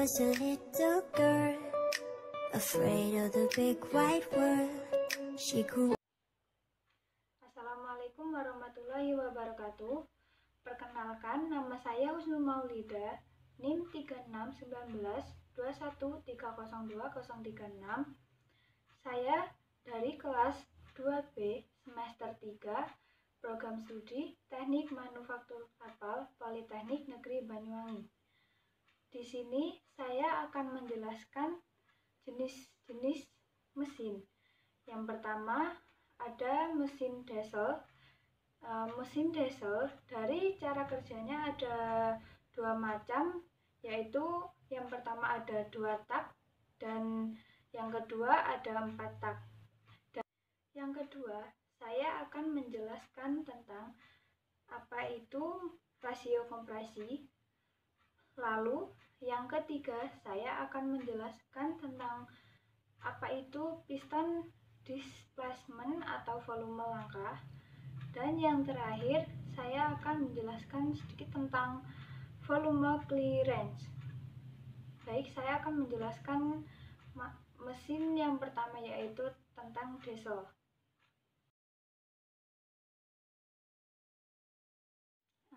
was a little girl, afraid of the big white world. She grew. Assalamualaikum warahmatullahi wabarakatuh. Perkenalkan, nama saya Husnul Maulida, NIM 361921302036. Saya dari kelas 2B semester 3, program studi Teknik Manufaktur Kapal Politeknik Negeri Banyuwangi. Di sini saya akan menjelaskan jenis-jenis mesin. Yang pertama ada mesin diesel. Mesin diesel dari cara kerjanya ada dua macam, yaitu yang pertama ada 2 tak dan yang kedua ada 4 tak. Dan yang kedua, saya akan menjelaskan tentang apa itu rasio kompresi. Lalu yang ketiga, saya akan menjelaskan tentang apa itu piston displacement atau volume langkah. Dan yang terakhir, saya akan menjelaskan sedikit tentang volume clearance. Baik, saya akan menjelaskan mesin yang pertama, yaitu tentang diesel.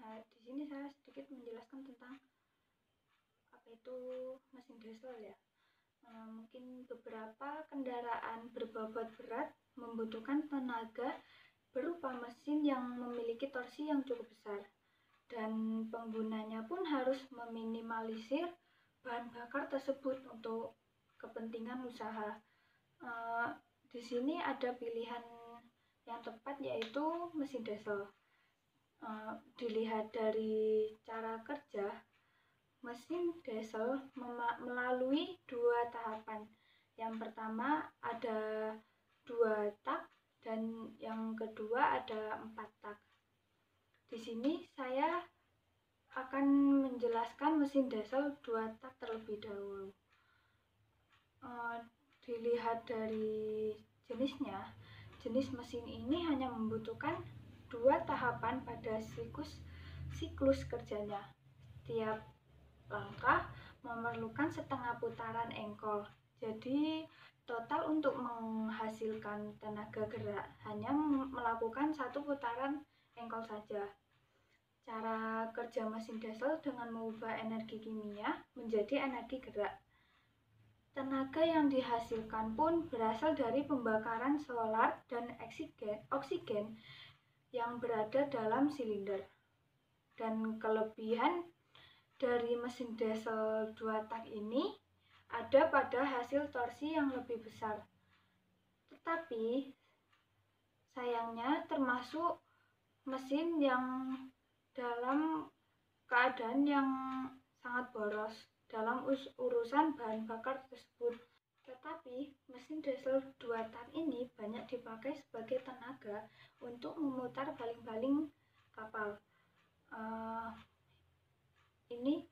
Di sini saya sedikit menjelaskan tentang apa itu mesin diesel ya. Mungkin beberapa kendaraan berbobot berat membutuhkan tenaga berupa mesin yang memiliki torsi yang cukup besar, dan penggunanya pun harus meminimalisir bahan bakar tersebut untuk kepentingan usaha. Di sini ada pilihan yang tepat, yaitu mesin diesel. Dilihat dari cara kerja, mesin diesel melalui 2 tahapan. Yang pertama ada 2 tak dan yang kedua ada 4 tak. Di sini saya akan menjelaskan mesin diesel 2 tak terlebih dahulu. Dilihat dari jenisnya, jenis mesin ini hanya membutuhkan 2 tahapan pada siklus kerjanya. Tiap langkah memerlukan setengah putaran engkol. Jadi total untuk menghasilkan tenaga gerak hanya melakukan 1 putaran engkol saja. Cara kerja mesin diesel dengan mengubah energi kimia menjadi energi gerak. Tenaga yang dihasilkan pun berasal dari pembakaran solar dan oksigen yang berada dalam silinder. Dan kelebihan dari mesin diesel 2 tak ini ada pada hasil torsi yang lebih besar. Tetapi sayangnya termasuk mesin yang dalam keadaan yang sangat boros dalam urusan bahan bakar tersebut. Tetapi mesin diesel 2 tak ini banyak dipakai sebagai tenaga untuk memutar baling-baling kapal. Ini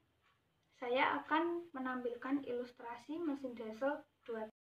saya akan menampilkan ilustrasi mesin diesel 2 tak.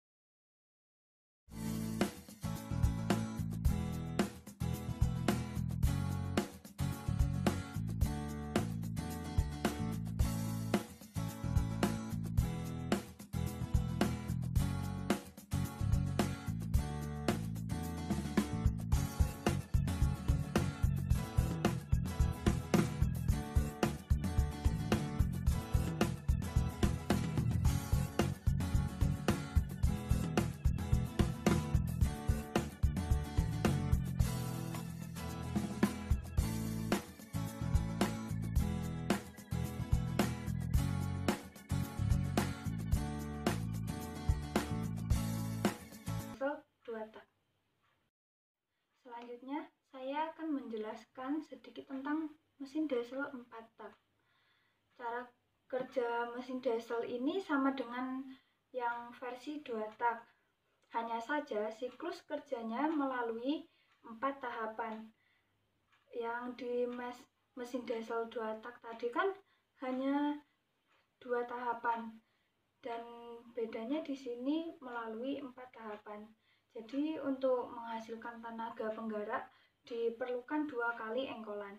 Selanjutnya, saya akan menjelaskan sedikit tentang mesin diesel 4 tak. Cara kerja mesin diesel ini sama dengan yang versi 2 tak. Hanya saja siklus kerjanya melalui 4 tahapan. Yang di mesin diesel 2 tak tadi kan hanya 2 tahapan. Dan bedanya di sini melalui 4 tahapan. Jadi untuk menghasilkan tenaga penggerak diperlukan 2 kali engkolan.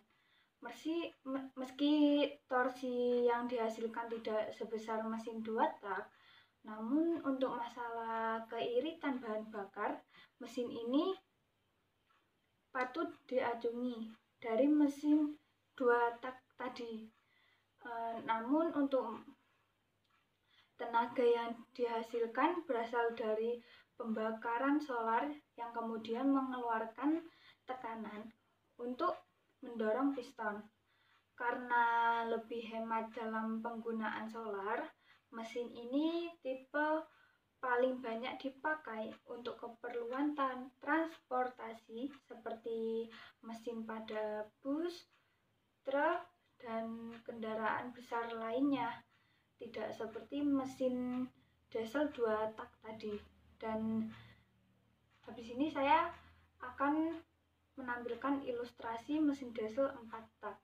Meski torsi yang dihasilkan tidak sebesar mesin 2 tak, namun untuk masalah keiritan bahan bakar, mesin ini patut diacungi dari mesin 2 tak tadi. Namun untuk tenaga yang dihasilkan berasal dari pembakaran solar yang kemudian mengeluarkan tekanan untuk mendorong piston. Karena lebih hemat dalam penggunaan solar, mesin ini tipe paling banyak dipakai untuk keperluan transportasi seperti mesin pada bus, truk, dan kendaraan besar lainnya. Tidak seperti mesin diesel 2 tak tadi. Dan habis ini saya akan menampilkan ilustrasi mesin diesel 4 tak.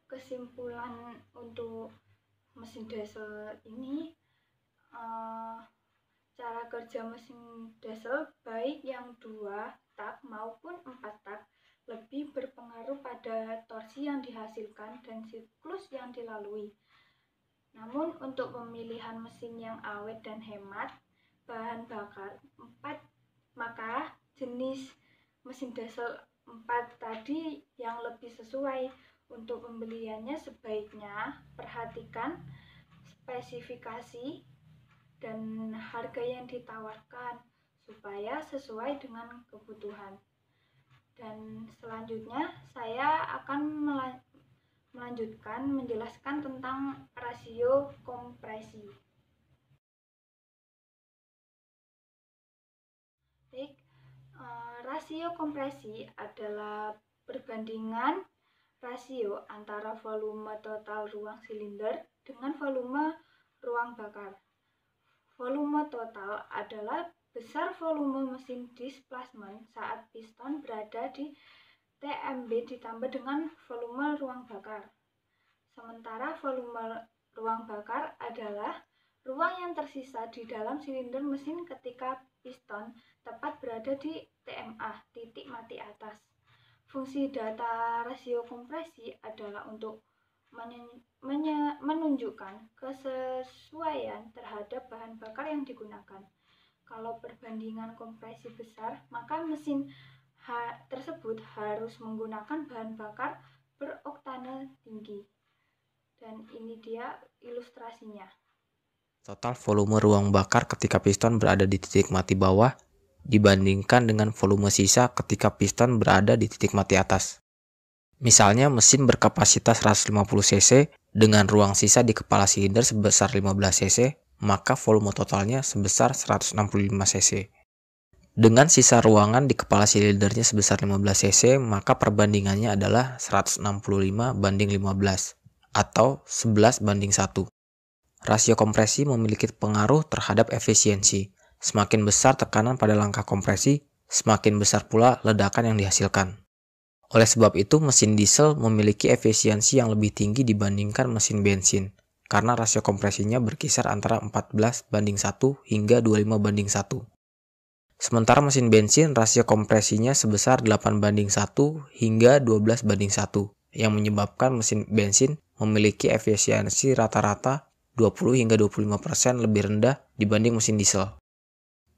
Kesimpulan untuk mesin diesel ini, cara kerja mesin diesel baik yang 2 tak maupun 4 tak lebih berpengaruh pada torsi yang dihasilkan dan siklus yang dilalui. Namun untuk pemilihan mesin yang awet dan hemat bahan bakar 4, maka jenis mesin diesel 4 tadi yang lebih sesuai. Untuk pembeliannya sebaiknya perhatikan spesifikasi dan harga yang ditawarkan supaya sesuai dengan kebutuhan. Dan selanjutnya saya akan melanjutkan menjelaskan tentang rasio kompresi. Baik, rasio kompresi adalah perbandingan rasio antara volume total ruang silinder dengan volume ruang bakar. Volume total adalah besar volume mesin displacement saat piston berada di TMB ditambah dengan volume ruang bakar. Sementara volume ruang bakar adalah ruang yang tersisa di dalam silinder mesin ketika piston tepat berada di TMA, titik mati atas. Fungsi data rasio kompresi adalah untuk menunjukkan kesesuaian terhadap bahan bakar yang digunakan. Kalau perbandingan kompresi besar, maka mesin tersebut harus menggunakan bahan bakar beroktane tinggi. Dan ini dia ilustrasinya. Total volume ruang bakar ketika piston berada di titik mati bawah dibandingkan dengan volume sisa ketika piston berada di titik mati atas. Misalnya mesin berkapasitas 150 cc dengan ruang sisa di kepala silinder sebesar 15 cc, maka volume totalnya sebesar 165 cc. Dengan sisa ruangan di kepala silindernya sebesar 15 cc, maka perbandingannya adalah 165 banding 15 atau 11 banding 1. Rasio kompresi memiliki pengaruh terhadap efisiensi. Semakin besar tekanan pada langkah kompresi, semakin besar pula ledakan yang dihasilkan. Oleh sebab itu, mesin diesel memiliki efisiensi yang lebih tinggi dibandingkan mesin bensin, karena rasio kompresinya berkisar antara 14 banding 1 hingga 25 banding 1. Sementara mesin bensin rasio kompresinya sebesar 8 banding 1 hingga 12 banding 1, yang menyebabkan mesin bensin memiliki efisiensi rata-rata 20 hingga 25% lebih rendah dibanding mesin diesel.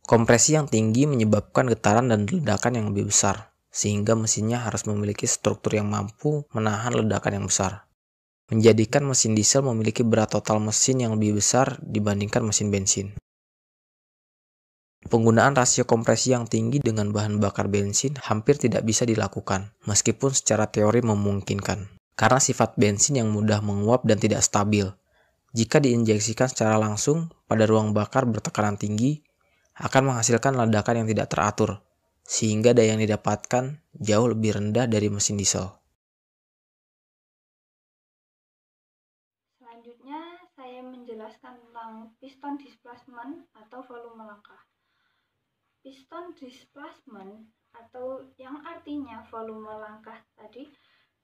Kompresi yang tinggi menyebabkan getaran dan ledakan yang lebih besar, sehingga mesinnya harus memiliki struktur yang mampu menahan ledakan yang besar, menjadikan mesin diesel memiliki berat total mesin yang lebih besar dibandingkan mesin bensin. Penggunaan rasio kompresi yang tinggi dengan bahan bakar bensin hampir tidak bisa dilakukan, meskipun secara teori memungkinkan, karena sifat bensin yang mudah menguap dan tidak stabil. Jika diinjeksikan secara langsung pada ruang bakar bertekanan tinggi, akan menghasilkan ledakan yang tidak teratur, sehingga daya yang didapatkan jauh lebih rendah dari mesin diesel. Selanjutnya, saya menjelaskan tentang piston displacement atau volume langkah. Piston displacement atau yang artinya volume langkah tadi,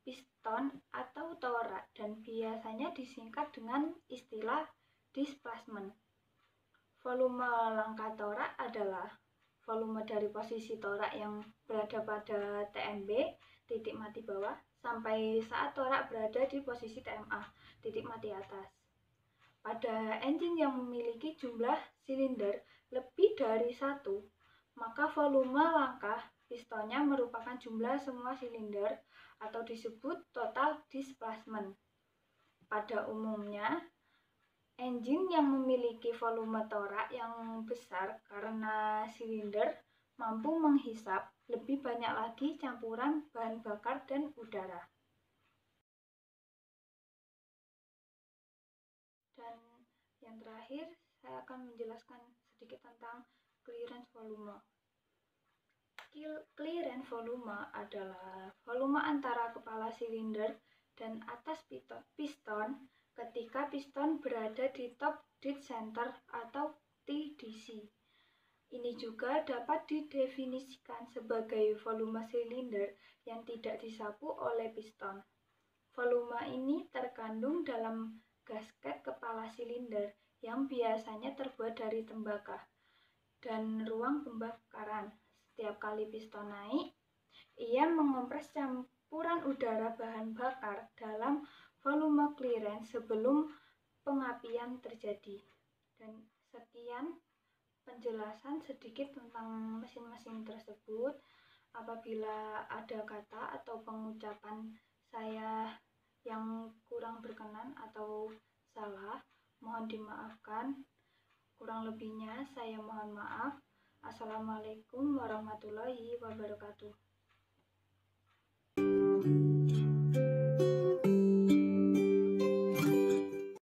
piston atau torak, dan biasanya disingkat dengan istilah displacement. Volume langkah torak adalah volume dari posisi torak yang berada pada TMB, titik mati bawah, sampai saat torak berada di posisi TMA, titik mati atas. Pada engine yang memiliki jumlah silinder lebih dari 1, maka volume langkah pistonnya merupakan jumlah semua silinder atau disebut total displacement. Pada umumnya, engine yang memiliki volume torak yang besar karena silinder mampu menghisap lebih banyak lagi campuran bahan bakar dan udara. Dan yang terakhir, saya akan menjelaskan sedikit tentang clearance volume. Clearance volume adalah volume antara kepala silinder dan atas piston ketika piston berada di top dead center atau TDC. Ini juga dapat didefinisikan sebagai volume silinder yang tidak disapu oleh piston. Volume ini terkandung dalam gasket kepala silinder yang biasanya terbuat dari tembaga dan ruang pembakaran. Setiap kali piston naik, ia mengompres campuran udara bahan bakar dalam volume clearance sebelum pengapian terjadi. Dan sekian penjelasan sedikit tentang mesin-mesin tersebut. Apabila ada kata atau pengucapan saya yang kurang berkenan atau salah, mohon dimaafkan. Kurang lebihnya saya mohon maaf. Assalamualaikum warahmatullahi wabarakatuh.